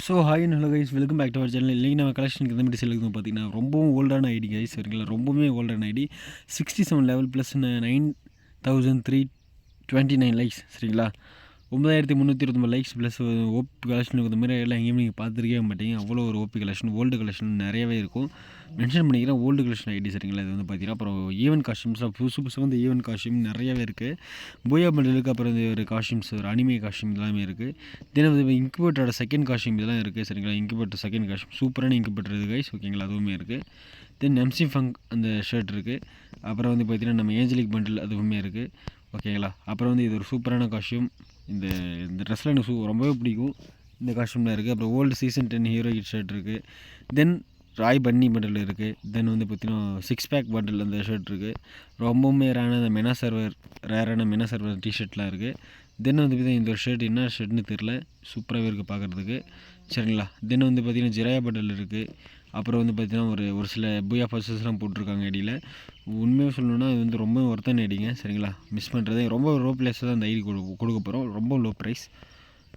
So hi and hello guys, welcome back to our channel. இன்றைக்கி நம்ம கலெக்ஷனுக்கு எந்த மாதிரி செல்லுக்கு பார்த்தீங்கன்னா ரொம்பவும் ஓல்டான ஐடி கைஸ், சரிங்களா? ரொம்பவுமே ஓல்டான ஐடி 67 லெவல் ப்ளஸ் 9329 லைக்ஸ், சரிங்களா? 9329 லைக்ஸ் ப்ளஸ் ஓபி கலெக்ஷனுக்கு இந்த மாதிரி எல்லாம் எங்கேயுமே நீங்கள் பார்த்துருக்கவே மாட்டீங்க. அவ்வளோ ஒரு ஓபி கலெக்ஷன், ஓல்டு கலெக்ஷன் நிறையவே இருக்கும். மென்ஷன் பண்ணிக்கிறேன் ஓல்டு கலெக்ஷன் ஐடி, சரிங்களா? இது வந்து பார்த்தீங்கன்னா அப்புறம் ஈவென்ட் காஸ்டியூம்ஸ்லாம் புதுசு வந்து ஈவென்ட் காஸ்டியூம் நிறையவே இருக்குது. போயா பண்டலுக்கு அப்புறம் இந்த ஒரு காஸ்டியூம்ஸ், ஒரு அனிமே காஸ்டியூம் எல்லாமே இருக்குது. தென் இன்குபேட்டரோட செகண்ட் காஸ்டியூம் இதெல்லாம் இருக்குது, சரிங்களா? இன்குபேட்டர் செகண்ட் காஸ்டியூம் சூப்பரான இன்குபேட்டர் இது கைஸ், ஓகேங்களா? அதுவுமே இருக்குது. தென் எம்சி ஃபங்க் அந்த ஷர்ட் இருக்குது. அப்புறம் வந்து பார்த்தீங்கன்னா நம்ம ஏஞ்சலிக் பண்டில் அதுவுமே இருக்குது, ஓகேங்களா? அப்புறம் வந்து இது ஒரு சூப்பரான காஸ்டியூம். இந்த இந்த ட்ரெஸ்ஸில் எனக்கு ரொம்பவே பிடிக்கும். இந்த காஸ்டியூம்லாம் இருக்குது. அப்புறம் ஓல்டு சீசன் 10 ஹீரோயின் ஷர்ட் இருக்குது. தென் ராய் பன்னி பண்டில் இருக்குது. தென் வந்து பார்த்தீங்கன்னா 6 பேக் பண்டில் அந்த ஷர்ட் இருக்குது. ரொம்பவுமே ரேரான மெனா சர்வர் டிஷர்ட்லாம் இருக்குது. தென் வந்து பார்த்தீங்கன்னா இந்த ஒரு ஷர்ட் என்ன ஷர்ட்னு தெரில, சூப்பராகவே இருக்குது பார்க்குறதுக்கு, சரிங்களா? தென் வந்து பார்த்தீங்கன்னா ஜிராயா பண்டில் இருக்குது. அப்புறம் வந்து பார்த்தீங்கன்னா ஒரு சில பூயா பர்சஸ்லாம் போட்டிருக்காங்க ஐடியில். உண்மையாக சொல்லணுன்னா இது வந்து ரொம்ப ஒர்த்தான ஐடிங்க, சரிங்களா? மிஸ் பண்ணுறது ரொம்ப லோ ப்ரைஸில் தான் அந்த ஐடி கொடுக்க போகிறோம், ரொம்ப லோ ப்ரைஸ்.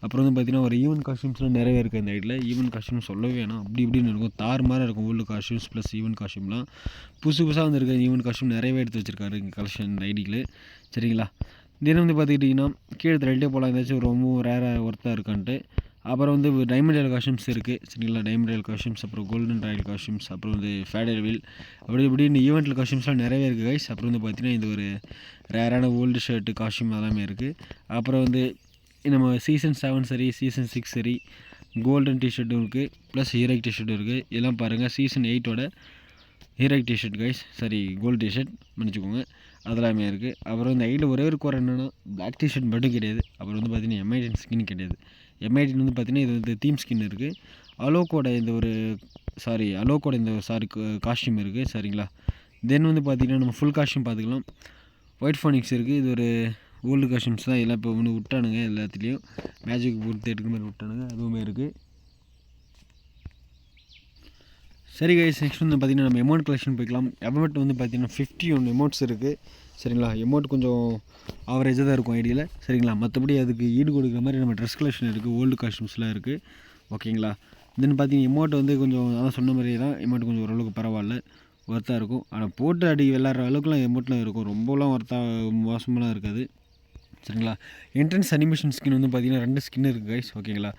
அப்புறம் வந்து பார்த்தீங்கன்னா ஒரு ஈவென்ட் காஸ்டியூம்ஸ்லாம் நிறையவே இருக்குது அந்த ஐடியில். ஈவென்ட் காஸ்டியூம் சொல்லவே வேணாம், அப்படி இப்படின்னு இருக்கும், தாறுமாறாக இருக்கும். ஓல்டு காஸ்டியூம்ஸ் ப்ளஸ் ஈவென்ட் காஸ்டியூம்லாம் புதுசாக வந்துருக்க ஈவென்ட் காஸ்டியூம் நிறையவே எடுத்து வச்சிருக்காரு இங்கே கலெக்ஷன் இந்த ஐடியில், சரிங்களா? தினம் வந்து பார்த்துக்கிட்டிங்கன்னா கீழே தள்ளிட்டே போகலாம், ஏதாச்சும் ரொம்ப ரேராக ஒர்த்தாக இருக்கான்ட்டு. அப்புறம் வந்து டைமண்ட் ராயல் காஸ்டியூம்ஸ் இருக்குது, சரிங்களா? டைமண்ட் ராயல் காஸ்டியூம்ஸ், அப்புறம் கோல்டன் ராயல் காஸ்டியூம்ஸ், அப்புறம் வந்து ஃபேடர் வில், இப்படின்னு ஈவெண்ட்டில் காஸ்டியூம்ஸ்லாம் நிறையவே இருக்குது கைஸ். அப்புறம் வந்து பார்த்தீங்கன்னா இது ஒரு ரேரான ஓல்டு ஷர்ட்டு காஸ்டியூம் எல்லாமே இருக்குது. அப்புறம் வந்து நம்ம சீசன் 7 சரி, சீசன் 6 சரி, கோல்டன் டிஷர்ட்டும் இருக்குது, ப்ளஸ் ஹீரோயிக் டிஷர்ட்டும் இருக்குது. இதெல்லாம் பாருங்கள், சீசன் 8ஓட ஹீரோயிக் டிஷர்ட் கைஸ், சரி கோல்டு டிஷர்ட் மன்னிச்சுக்கோங்க, அதெல்லாமே இருக்குது. அப்புறம் இந்த ஐடியில் ஒரே ஒரு குறை என்னென்னா பிளாக் டிஷர்ட் மட்டும் கிடையாது. அப்புறம் வந்து பார்த்தீங்கன்னா எம்ஐடின் ஸ்கின் கிடையாது. எம்ஐடின் வந்து பார்த்தீங்கன்னா இது வந்து தீம் ஸ்கின் இருக்குது. அலோக்கோட இந்த காஸ்டியூம் இருக்குது, சரிங்களா? தென் வந்து பார்த்திங்கன்னா நம்ம ஃபுல் காஸ்டியூம் பார்த்துக்கலாம். ஒயிட் ஃபோனிக்ஸ் இருக்குது. இது ஒரு ஓல்டு காஸ்டியூம்ஸ் தான், எல்லாம் இப்போ ஒன்று விட்டானுங்க, எல்லாத்துலேயும் மேஜிக் பொறுத்து எடுக்கிற மாதிரி விட்டானுங்க, அதுவுமே இருக்குது. சரி கைஸ், நெக்ஸ்ட் வந்து பார்த்திங்கன்னா நம்ம எமௌண்ட் கலெக்ஷன் போய்க்கலாம். எமௌண்ட் வந்து பார்த்திங்கன்னா 51 எமௌண்ட்ஸ் இருக்குது, சரிங்களா? எமௌண்ட் கொஞ்சம் ஆவரேஜாக தான் இருக்கும் ஐடியில், சரிங்களா? மற்றபடி அதுக்கு ஈடு கொடுக்குற மாதிரி நம்ம ட்ரெஸ் கலெக்ஷன் இருக்குது, ஓல்டு காஸ்டியூம்ஸ்லாம் இருக்குது, ஓகேங்களா? தென் பார்த்தீங்கன்னா எமௌண்ட் வந்து கொஞ்சம் அதான் சொன்ன மாதிரியே தான், எமௌண்ட் கொஞ்சம் ஓரளவுக்கு பரவாயில்ல, ஒர்த்தாக இருக்கும். ஆனால் போட்டு விளாட்ற அளவுக்குலாம் எமௌண்ட்லாம் இருக்கும், ரொம்பலாம் மோசமெலாம் இருக்காது, சரிங்களா? என்ட்ரன்ஸ் அனிமேஷன் ஸ்கின் வந்து பார்த்திங்கன்னா 2 ஸ்கின் இருக்குது கைஸ், ஓகேங்களா?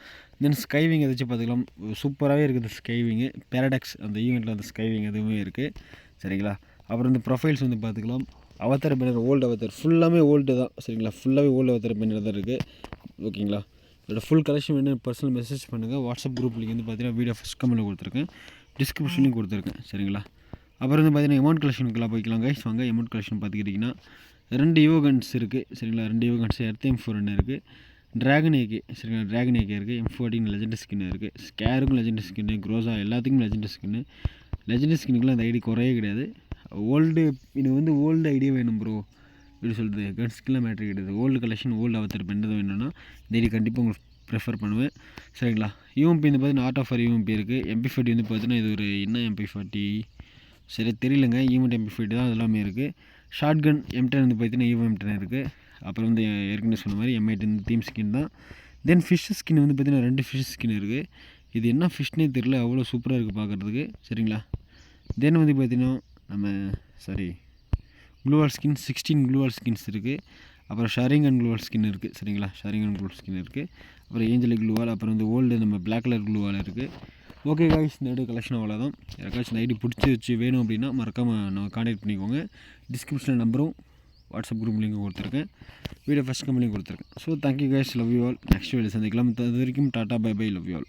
தென் ஸ்கைவிங் ஏதாச்சும் பார்த்துக்கலாம், சூப்பராகவே இருக்குது ஸ்கைவிங்கு. பேரடாக்ஸ் அந்த ஈவெண்ட்டில் அந்த ஸ்கைவிங் அதுவுமே இருக்குது, சரிங்களா? அப்புறம் இந்த ப்ரொஃபைல்ஸ் வந்து பார்த்துக்கலாம். அவதார் பேனர் ஓல்டு அவதார் ஃபுல்லாமே ஓல்டு தான், சரிங்களா? ஃபுல்லாகவே ஓல்டு அவதார் பேனர் தான் இருக்குது, ஓகேங்களா? இதோட ஃபுல் கலெக்ஷன் வேணும் பர்சனல் மெசேஜ் பண்ணுங்கள். வாட்ஸ்அப் குரூப் லிங்க் வந்து பார்த்தீங்கன்னா வீடியோ ஃபஸ்ட் கமெண்ட்டில் கொடுத்துருக்கேன், டிஸ்கிரிப்ஷன்லையும் கொடுத்துருக்கேன், சரிங்களா? அப்புறம் வந்து பார்த்தீங்கன்னா எமௌண்ட் கலெக்ஷனுக்குலாம் போய்க்கலாம் கைஸ். வாங்க எமௌண்ட் கலெக்ஷன் பார்த்துக்கிட்டிங்கன்னா 2 ஈவோகன்ஸ் இருக்குது, சரிங்களா? 2 ஈவோகன்ஸ் எர்த் M4 இருக்குது, ட்ராகன் ஏகே, சரிங்களா? ட்ராகன் ஏகே இருக்குது, M14 லெஜெண்ட் ஸ்கின் இருக்குது, ஸ்கேருக்கும் லெஜெண்ட் ஸ்கின்னு, க்ரோஸா எல்லாத்துக்கும் லெஜெண்ட் ஸ்கின்னு. லெஜெண்ட் ஸ்கின்னுக்குலாம் அந்த ஐடி குறையே கிடையாது. எனக்கு வந்து ஓல்டு ஐடியா வேணும் ப்ரோ, எப்படி சொல்கிறது, கன் ஸ்கின்லாம் மேட்ரு கிடையாது. ஓல்டு கலெக்ஷன் ஓல்டு அவதார் பண்ணுறது வேணும்னா இந்த ஐடி கண்டிப்பாக உங்களுக்கு ப்ரிஃபர் பண்ணுவேன், சரிங்களா? யூஎம்பி வந்து பார்த்தீங்கன்னா ஆர்ட் ஆஃப் ஆர் யூஎம்பி இருக்குது. MP40 வந்து பார்த்தீங்கன்னா இது ஒரு என்ன MP40 சரி தெரியலங்க, ஈவெண்ட் MP40 தான், அதெல்லாமே இருக்குது. ஷார்ட் கன் M10 வந்து பார்த்தீங்கன்னா M10 இருக்குது. அப்புறம் வந்து ஏற்கனவே சொன்ன மாதிரி M18 தீம் ஸ்கின் தான். தென் ஃபிஷ் ஸ்கின் வந்து பார்த்தீங்கன்னா 2 ஃபிஷ் ஸ்கின் இருக்குது. இது என்ன ஃபிஷ்னே தெரில, அவ்வளோ சூப்பராக இருக்குது பார்க்குறதுக்கு, சரிங்களா? தென் வந்து பார்த்தீங்கன்னா நம்ம க்ளூவால் ஸ்கின் 16 க்ளூவால் ஸ்கின்ஸ் இருக்குது. அப்புறம் ஷரிங்கன் க்ளூவால் ஸ்கின் இருக்குது, சரிங்களா? ஷரிங்கன் க்ளூவால் ஸ்கின் இருக்குது. அப்புறம் ஏஞ்சலிக் க்ளூவால், அப்புறம் வந்து ஓல்டு நம்ம பிளாக் கலர் க்ளூவால் இருக்குது. ஓகே காய்ஸ், இந்த ஐடி கலெக்ஷன் அவ்வளோதான். யாருக்காச்சும் இந்த ஐடி பிடிச்சி வேணும் அப்படின்னா மறக்காமல் நான் கான்டாக்ட் பண்ணிக்கோங்க. டிஸ்கிரிப்ஷனில் நம்பரும் வாட்ஸ்அப் குரூப் லிங்கும் கொடுத்துருக்கேன், வீடியோ ஃபஸ்ட் கமெண்ட்லையும் கொடுத்துருக்கேன். So thank you guys, love you all. Next video சந்திக்கலாம். அது வரைக்கும் டாட்டா bye bye, love you all.